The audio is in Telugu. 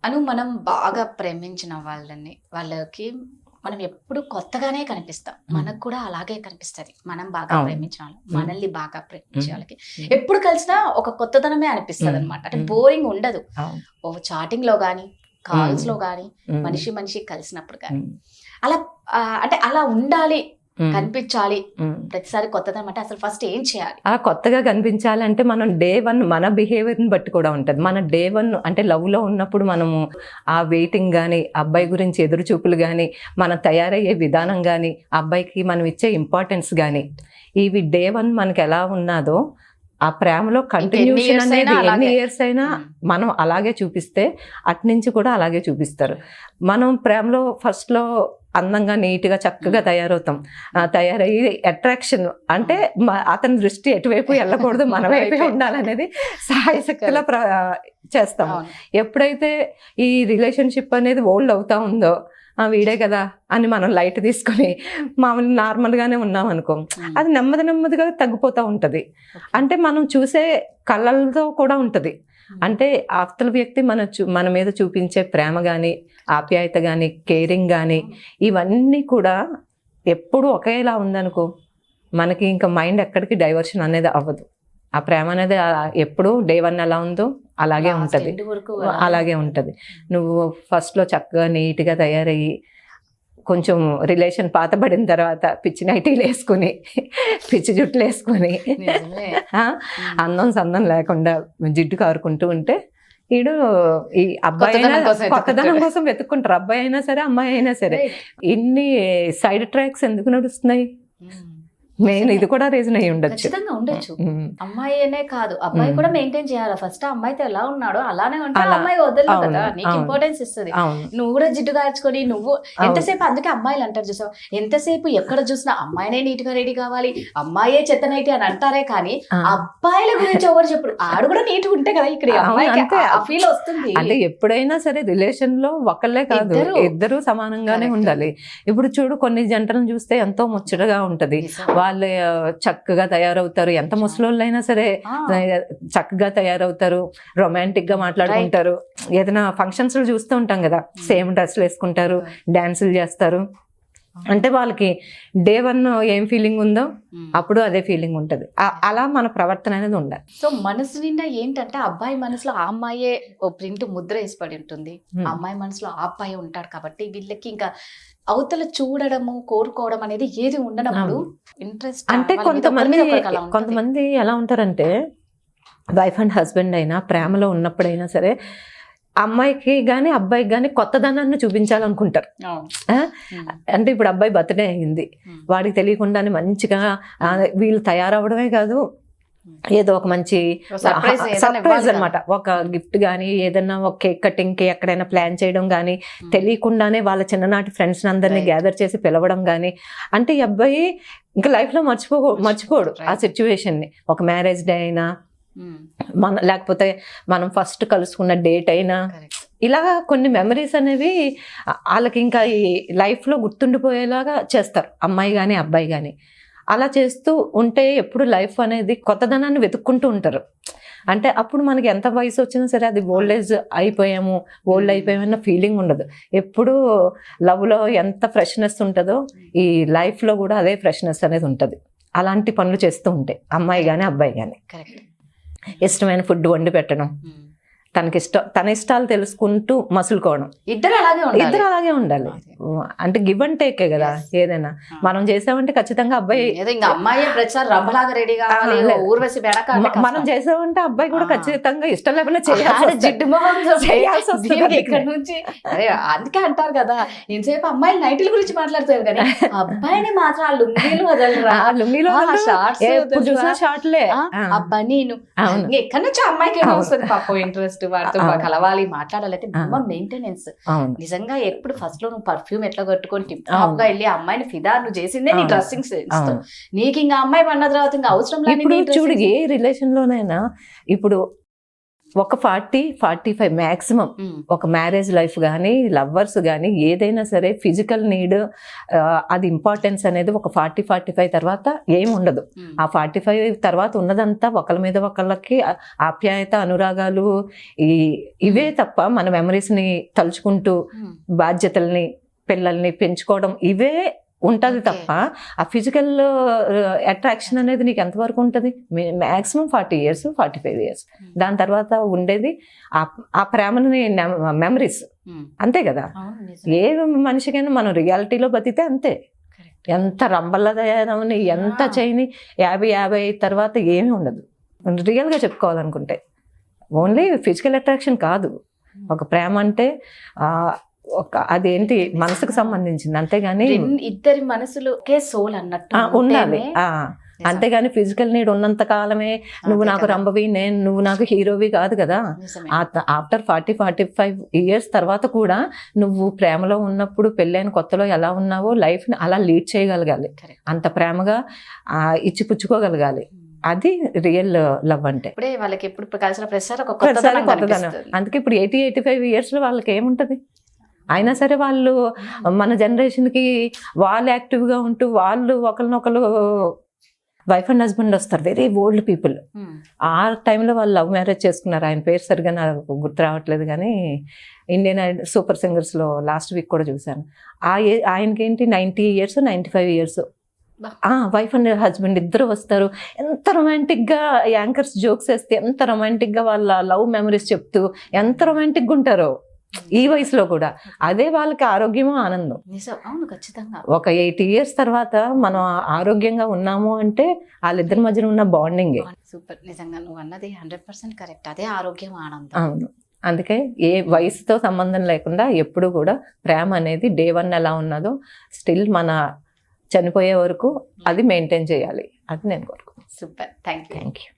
మనం బాగా ప్రేమించిన వాళ్ళకి మనం ఎప్పుడు కొత్తగానే కనిపిస్తాం. మనకు కూడా అలాగే కనిపిస్తది. మనం బాగా ప్రేమించిన వాళ్ళు, మనల్ని బాగా ప్రేమించే వాళ్ళకి ఎప్పుడు కలిసినా ఒక కొత్తదనమే అనిపిస్తదనమాట. అంటే బోరింగ్ ఉండదు. ఓ చాటింగ్‌లో గానీ, కాల్స్‌లో గానీ, మనిషి కలిసినప్పుడు గానీ. అలా అంటే అలా ఉండాలి, కనిపించాలి ప్రతిసారి కొత్తదనం అంటే అసలు ఫస్ట్ ఏం చేయాలి? అలా కొత్తగా కనిపించాలంటే మనం డే 1 మన బిహేవియర్ని బట్టి కూడా ఉంటుంది. మన డే 1 అంటే లవ్లో ఉన్నప్పుడు మనము ఆ వెయిటింగ్ కానీ, అబ్బాయి గురించి ఎదురు చూపులు కానీ, మనం తయారయ్యే విధానం కానీ, అబ్బాయికి మనం ఇచ్చే ఇంపార్టెన్స్ కానీ, ఇవి డే 1 మనకి ఎలా ఉన్నదో ఆ ప్రేమలో కంటిన్యూషన్ అనేది ఎన్ని ఇయర్స్ అయినా మనం అలాగే చూపిస్తే అట్నుంచి కూడా అలాగే చూపిస్తారు. మనం ప్రేమలో ఫస్ట్లో అందంగా నీట్గా చక్కగా తయారవుతాం. తయారయ్యి అట్రాక్షన్ అంటే అతని దృష్టి ఎటువైపు వెళ్ళకూడదు, మన వైపే ఉండాలనేది సాయశక్తిలో చేస్తాము. ఎప్పుడైతే ఈ రిలేషన్షిప్ అనేది ఓల్డ్ అవుతా ఉందో వీడే కదా అని మనం లైట్ తీసుకొని మామూలు నార్మల్గానే ఉన్నాం అనుకో, అది నెమ్మదిగా తగ్గిపోతూ ఉంటుంది. అంటే మనం చూసే కళ్ళతో కూడా ఉంటుంది. అంటే అవతల వ్యక్తి మన మీద చూపించే ప్రేమ కానీ, ఆప్యాయత కానీ, కేరింగ్ కానీ, ఇవన్నీ కూడా ఎప్పుడు ఒకేలా ఉందనుకో, మనకి ఇంకా మైండ్ ఎక్కడికి డైవర్షన్ అనేది అవ్వదు. ఆ ప్రేమ అనేది ఎప్పుడు డే 1 ఎలా ఉందో అలాగే ఉంటుంది. నువ్వు ఫస్ట్లో చక్కగా నీట్గా తయారయ్యి కొంచెం రిలేషన్ పాతబడిన తర్వాత పిచ్చి నైటీలు వేసుకుని, పిచ్చి జుట్లు వేసుకొని, అందం సందం లేకుండా జిడ్డు కారుకుంటూ ఉంటే ఈడు ఈ అబ్బాయి అయినా కొత్తదనం కోసం వెతుక్కుంటారు. అబ్బాయి అయినా సరే, అమ్మాయి అయినా సరే. ఇన్ని సైడ్ ట్రాక్స్ ఎందుకు నడుస్తున్నాయి? మెయిన్ ఇది కూడా రీజన్ అయ్యి ఉండొచ్చు. అమ్మాయి అనే కాదు, అబ్బాయి కూడా మెయింటైన్ చేయాలి. ఫస్ట్ అమ్మాయితో ఎలా ఉన్నాడో అలానే ఉంటే అమ్మాయి వదలదు కదా, నీకు ఇంపార్టెన్స్ ఇస్తుంది. నువ్వు కూడా జిడ్డు కాల్చుకొని నువ్వు ఎంతసేపు, అందుకే అమ్మాయిలు అంటారు చూసావు, ఎంతసేపు ఎక్కడ చూసినా అమ్మాయినే నీట్ గా రెడీ కావాలి, అమ్మాయే చెత్త నైటి అని అంటారే కానీ అబ్బాయిల గురించి ఎవరు చెప్పడు. ఆడు కూడా నీట్ గా ఉంటే కదా ఇక్కడ ఫీల్ వస్తుంది. అంటే ఎప్పుడైనా సరే రిలేషన్ లో ఒకళ్ళే కాదు, ఇద్దరు సమానంగానే ఉండాలి. ఇప్పుడు చూడు, కొన్ని జంటలను చూస్తే ఎంతో ముచ్చటగా ఉంటది. వాళ్ళు చక్కగా తయారవుతారు, ఎంత ముసలోళ్ళైనా సరే చక్కగా తయారవుతారు, రొమాంటిక్ గా మాట్లాడుకుంటారు. ఏదైనా ఫంక్షన్స్ లో చూస్తూ ఉంటాం కదా, సేమ్ డ్రెస్లు వేసుకుంటారు, డాన్సులు చేస్తారు. అంటే వాళ్ళకి డే 1 ఏం ఫీలింగ్ ఉందో అప్పుడు అదే ఫీలింగ్ ఉంటుంది. అలా మన ప్రవర్తన అనేది ఉండాలి. సో మనసు నిండా ఏంటంటే అబ్బాయి మనసులో ఆ అమ్మాయే ఓ ప్రింట్ ముద్ర వేసిపడి ఉంటుంది, అమ్మాయి మనసులో ఆ అబ్బాయి ఉంటాడు. కాబట్టి వీళ్ళకి ఇంకా అవతల చూడడము, కోరుకోవడం అనేది ఏది ఉండనప్పుడు ఇంట్రెస్ట్. అంటే కొంతమంది ఎలా ఉంటారంటే, వైఫ్ అండ్ హస్బెండ్ అయినా ప్రేమలో ఉన్నప్పుడైనా సరే అమ్మాయికి కానీ అబ్బాయికి కానీ కొత్తదనాన్ని చూపించాలనుకుంటారు. అంటే ఇప్పుడు అబ్బాయి బర్త్డే అయింది, వాడికి తెలియకుండానే మంచిగా వీళ్ళు తయారవడమే కాదు, ఏదో ఒక మంచి సర్ప్రైజ్ అనమాట, ఒక గిఫ్ట్ కానీ ఏదైనా ఒక కేక్ కటింగ్కి ఎక్కడైనా ప్లాన్ చేయడం కానీ, తెలియకుండానే వాళ్ళ చిన్ననాటి ఫ్రెండ్స్ అందరినీ గ్యాదర్ చేసి పిలవడం కానీ. అంటే ఈ అబ్బాయి ఇంకా లైఫ్లో మర్చిపోడు ఆ సిచ్యువేషన్ని. ఒక మ్యారేజ్ డే అయినా, లేకపోతే మనం ఫస్ట్ కలుసుకున్న డేట్ అయినా, ఇలా కొన్ని మెమరీస్ అనేవి వాళ్ళకి ఇంకా ఈ లైఫ్లో గుర్తుండిపోయేలాగా చేస్తారు, అమ్మాయి కానీ అబ్బాయి కానీ. అలా చేస్తూ ఉంటే ఎప్పుడు లైఫ్ అనేది కొత్తదనాన్ని వెతుక్కుంటూ ఉంటారు. అంటే అప్పుడు మనకి ఎంత వయసు వచ్చినా సరే అది ఓల్డ్ అయిపోయామన్న ఫీలింగ్ ఉండదు. ఎప్పుడు లవ్లో ఎంత ఫ్రెష్నెస్ ఉంటుందో ఈ లైఫ్లో కూడా అదే ఫ్రెష్నెస్ అనేది ఉంటుంది. అలాంటి పనులు చేస్తూ ఉంటాయి అమ్మాయి కానీ అబ్బాయి కానీ. ఇష్టమైన ఫుడ్ వండి పెట్టడం, తన ఇష్టాలు తెలుసుకుంటూ మసులుకోవడం, ఇద్దరు అలాగే ఉండాలి. అంటే గివ్ అండ్ టేకే కదా ఏదైనా. మనం చేసామంటే ఖచ్చితంగా అబ్బాయి, మనం చేసామంటే అబ్బాయి కూడా ఖచ్చితంగా ఇష్టం లేకుండా చేయాల్సి వస్తుంది. ఇక్కడ నుంచి అందుకే అంటారు కదా, ఇంతసేపు అమ్మాయిలు నైట్ల గురించి మాట్లాడతారు కానీ అబ్బాయిని మాత్రం ఆ లుంగీలు చూసిన షార్ట్లే అబ్బాయి నేను ఎక్కడి నుంచి అమ్మాయికి ఏమో వస్తుంది పాపం ఇంట్రెస్ట్, వాటితో కలవాలి, మాట్లాడాలి. అయితే మెయింటెనెన్స్ నిజంగా. ఎప్పుడు ఫస్ట్ లో నువ్వు పర్ఫ్యూమ్ ఎట్లా కట్టుకొని టిప్ టాప్ గా వెళ్ళి అమ్మాయిని ఫిదా నువ్వు చేసిందే నీ డ్రెస్సింగ్ సెన్స్ తో. నీకు ఇంకా అమ్మాయి పడిన తర్వాత ఇంకా అవసరం లేదు. చూడు, ఏ రిలేషన్ లోనైనా ఇప్పుడు ఒక 40-45 మ్యాక్సిమం ఒక మ్యారేజ్ లైఫ్ కానీ లవ్వర్స్ కానీ ఏదైనా సరే ఫిజికల్ నీడ్ అది ఇంపార్టెన్స్ అనేది ఒక 40-45 తర్వాత ఏమి ఉండదు. ఆ 45 తర్వాత ఉన్నదంతా ఒకళ్ళ మీద ఒకళ్ళకి ఆప్యాయత అనురాగాలు ఇవే తప్ప మన మెమరీస్ని తలుచుకుంటూ బాధ్యతల్ని పిల్లల్ని పెంచుకోవడం ఇవే ఉంటుంది తప్ప ఆ ఫిజికల్ అట్రాక్షన్ అనేది నీకు ఎంతవరకు ఉంటుంది? Maximum 40 years 45 years. దాని తర్వాత ఉండేది ఆ ప్రేమని మెమరీస్, అంతే కదా. ఏ మనిషికైనా మనం రియాలిటీలో బతికితే అంతే. ఎంత రంబల్లా తయారవని ఎంత చేయని 50 తర్వాత ఏమీ ఉండదు. రియల్గా చెప్పుకోవాలనుకుంటే ఓన్లీ ఫిజికల్ అట్రాక్షన్ కాదు. ఒక ప్రేమ అంటే ఒక అదేంటి మనసుకు సంబంధించింది, అంతేగాని ఇద్దరి మనసులు ఒకే సోల్ అన్నట్టు ఉండాలి. అంతేగాని ఫిజికల్ నీడ్ ఉన్నంత కాలమే నువ్వు నాకు రంబవి నువ్వు నాకు హీరోవి కాదు కదా. ఆఫ్టర్ 40-45 years తర్వాత కూడా నువ్వు ప్రేమలో ఉన్నప్పుడు పెళ్ళైన కొత్తలో ఎలా ఉన్నావో లైఫ్ని అలా లీడ్ చేయగలగాలి. అంత ప్రేమగా ఇచ్చిపుచ్చుకోగలగాలి. అది రియల్ లవ్ అంటే. వాళ్ళకి ఎప్పుడు కలిసిన ప్రతిసారి ఒక కొత్తదనం. అందుకే ఇప్పుడు 80-85 years లో వాళ్ళకి ఏముంటది? అయినా సరే వాళ్ళు మన జనరేషన్కి వాళ్ళు యాక్టివ్గా ఉంటూ వాళ్ళు ఒకరినొకరు వైఫ్ అండ్ హస్బెండ్ వస్తారు, వెరీ ఓల్డ్ పీపుల్. ఆ టైంలో వాళ్ళు లవ్ మ్యారేజ్ చేసుకున్నారు. ఆయన పేరు సరిగా నాకు గుర్తు రావట్లేదు కానీ ఇండియన్ సూపర్ సింగర్స్లో లాస్ట్ వీక్ కూడా చూశాను. ఆయనకి ఏంటి 90 years 95 years wife and husband ఇద్దరు వస్తారు. ఎంత రొమాంటిక్గా యాంకర్స్ జోక్స్ వేస్తే ఎంత రొమాంటిక్గా వాళ్ళ లవ్ మెమరీస్ చెప్తూ ఎంత రొమాంటిక్గా ఉంటారో ఈ వయసులో కూడా. అదే వాళ్ళకి ఆరోగ్యము ఆనందం. అవును, ఖచ్చితంగా. ఒక 80 years తర్వాత మనం ఆరోగ్యంగా ఉన్నాము అంటే వాళ్ళిద్దరి మధ్యన ఉన్న బాండింగే. సూపర్, నిజంగా నువ్వు అన్నది 100% కరెక్ట్. అదే ఆరోగ్యం ఆనందం. అవును, అందుకే ఏ వయసుతో సంబంధం లేకుండా ఎప్పుడు కూడా ప్రేమ అనేది day 1 ఎలా ఉన్నదో స్టిల్ మన చనిపోయే వరకు అది మెయింటైన్ చేయాలి. అది నేను కోరుకుంటున్నాను. Super, thank you.